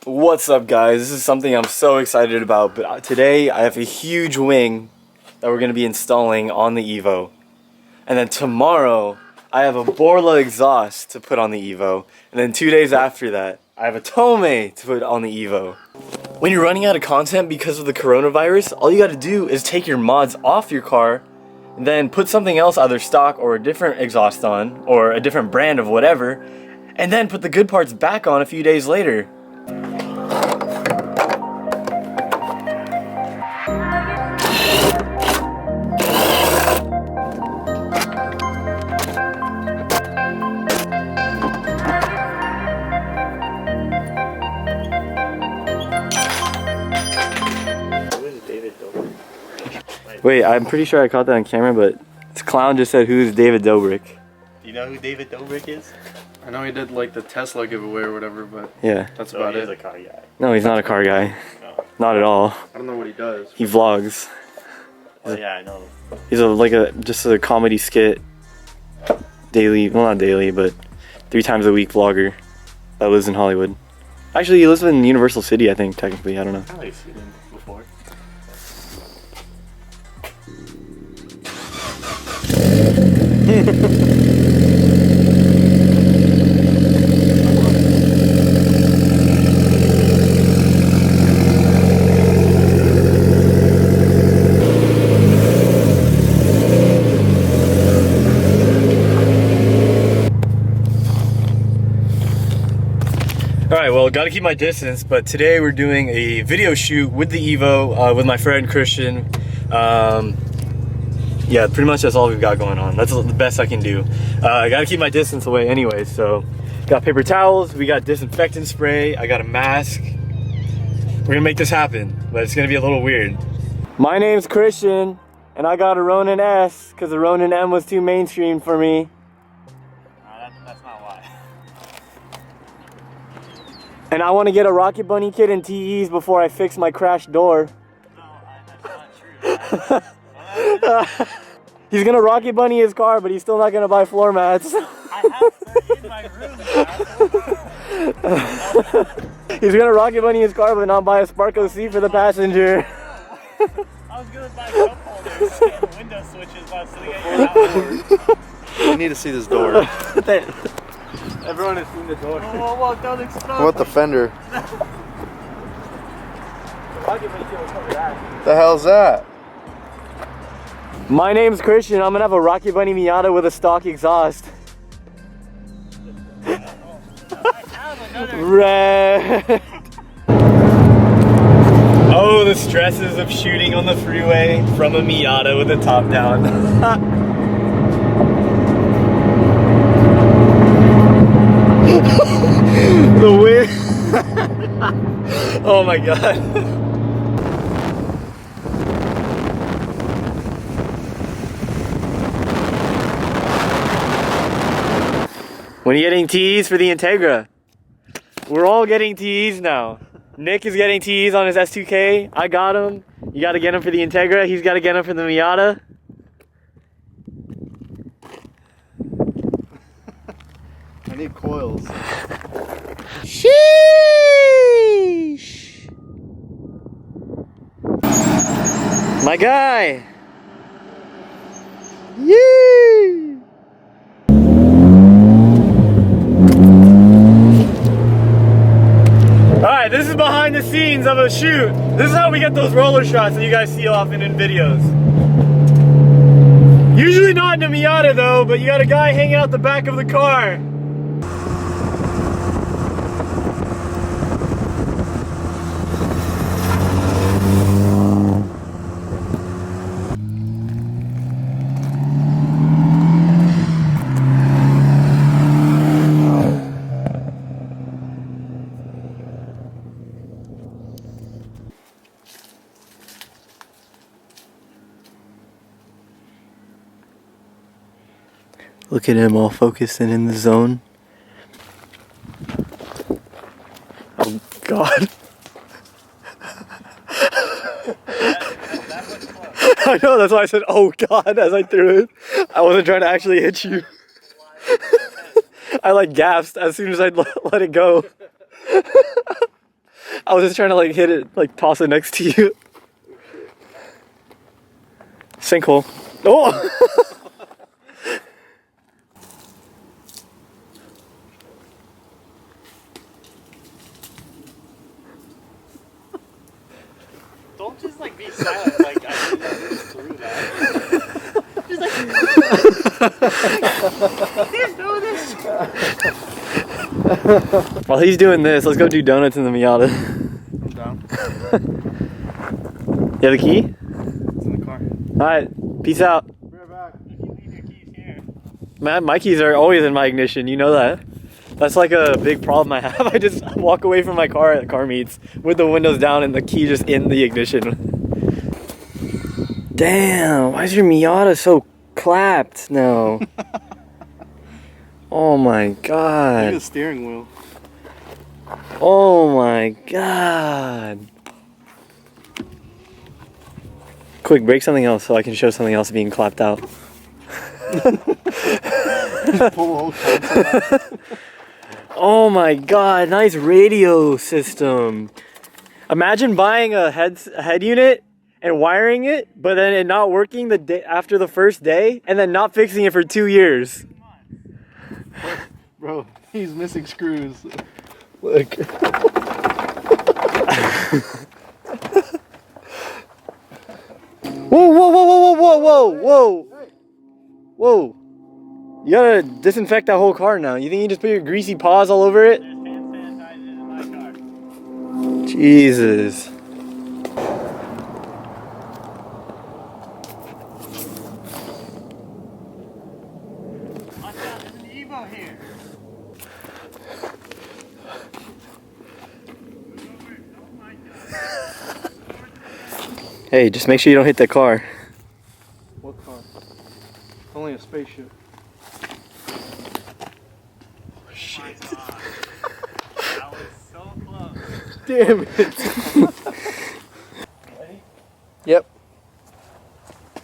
What's up, guys? This is something I'm so excited about, but today I have a huge wing that we're going to be installing on the Evo. And then tomorrow I have a Borla exhaust to put on the Evo. And then 2 days after that I have a Tome to put on the Evo. When you're running out of content because of the coronavirus, all you got to do is take your mods off your car and then put something else, either stock or a different exhaust on, or a different brand of whatever, and then put the good parts back on a few days later. Wait, I'm pretty sure I caught that on camera, but this clown just said, "Who's David Dobrik?" Do you know who David Dobrik is? I know he did like the Tesla giveaway or whatever, but yeah, that's about it. He's a car guy. No, he's not a car guy. No. Not at all. I don't know what he does. He vlogs. Oh yeah, I know. He's just a comedy skit daily. Well, not daily, but 3 times a week vlogger that lives in Hollywood. Actually, he lives in Universal City, I think. Technically, I don't know. I've probably seen him before. Alright, well, gotta keep my distance, but today we're doing a video shoot with the Evo with my friend Christian. Yeah, pretty much that's all we've got going on. That's the best I can do. I gotta keep my distance away anyway, so got paper towels, we got disinfectant spray, I got a mask. We're gonna make this happen, but it's gonna be a little weird. My name's Christian, and I got a Ronin S because the Ronin M was too mainstream for me. That's not why. And I want to get a Rocket Bunny kit and TEs before I fix my crashed door. No, that's not true. He's gonna Rocket Bunny his car, but he's still not gonna buy floor mats. I have 30 in my room. He's gonna Rocket Bunny his car, but not buy a Sparko seat for the passenger. I was gonna buy cup holders and window switches while sitting at your house. You need to see this door. Everyone has seen the door. Whoa, don't explode. What the fender? Rocket Bunny kit will cover that. The hell's that? My name's Christian. I'm gonna have a Rocket Bunny Miata with a stock exhaust. Red. Oh, the stresses of shooting on the freeway from a Miata with the top down. The wind. Oh my god. When are you getting TEs for the Integra? We're all getting TEs now. Nick is getting TEs on his S2K. I got him. You gotta get him for the Integra. He's gotta get him for the Miata. I need coils. Sheesh! My guy! Yee! Alright, this is behind the scenes of a shoot. This is how we get those roller shots that you guys see often in videos. Usually not in a Miata though, but you got a guy hanging out the back of the car. Look at him all focused and in the zone. Oh God. I know, that's why I said, oh God, as I threw it. I wasn't trying to actually hit you. I like gasped as soon as I let it go. I was just trying to like hit it, like toss it next to you. Sinkhole. Oh! Don't just like be silent like I didn't move through that. Just like there's no this. While he's doing this, let's go do donuts in the Miata. I'm down. You have a key? It's in the car. Alright, peace out. Be right back. If you leave your keys here. Man, my keys are always in my ignition, you know that. That's like a big problem I have. I just walk away from my car at car meets with the windows down and the key just in the ignition. Damn, why is your Miata so clapped now? Oh my Look at god. the steering wheel. Oh my god. Quick, break something else so I can show something else being clapped out. Pull the whole console out. Oh my god, nice radio system. Imagine buying a head unit and wiring it, but then it not working the day after the first day, and then not fixing it for 2 years. Bro, he's missing screws. Look. Whoa, whoa, whoa, whoa, whoa, whoa, whoa, whoa. You gotta disinfect that whole car now. You think you just put your greasy paws all over it? There's hand sanitizer in my car. Jesus. Watch out, there's an Evo here. Move over. Oh my god. Hey, just make sure you don't hit the car. What car? Only a spaceship. Shit. That was so close. Damn it. Ready? Yep.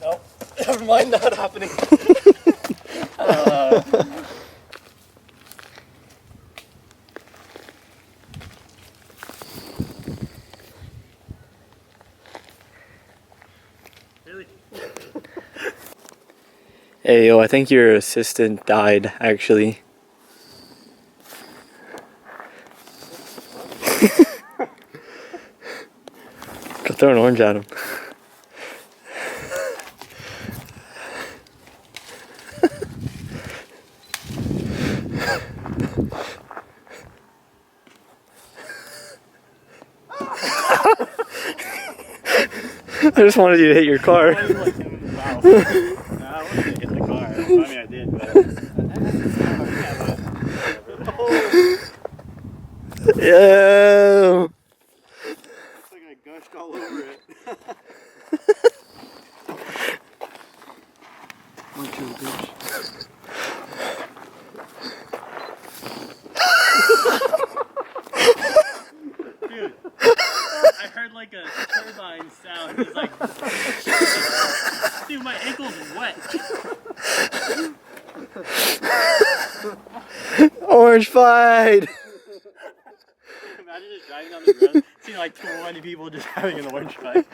Nope. Never mind, not happening. Really? Hey, yo, I think your assistant died, actually. Go throw an orange at him. I just wanted you to hit your car. I was like him in the mouth. Nah, I wasn't gonna hit the car. I mean, I did, but. Yeah. It's like I gushed all over it. One, two, bitch. Dude, I heard like a turbine sound. It's like, dude, my ankle's wet. Orange fight. Imagine just driving down the road, seeing like 20 people just having an orange fight.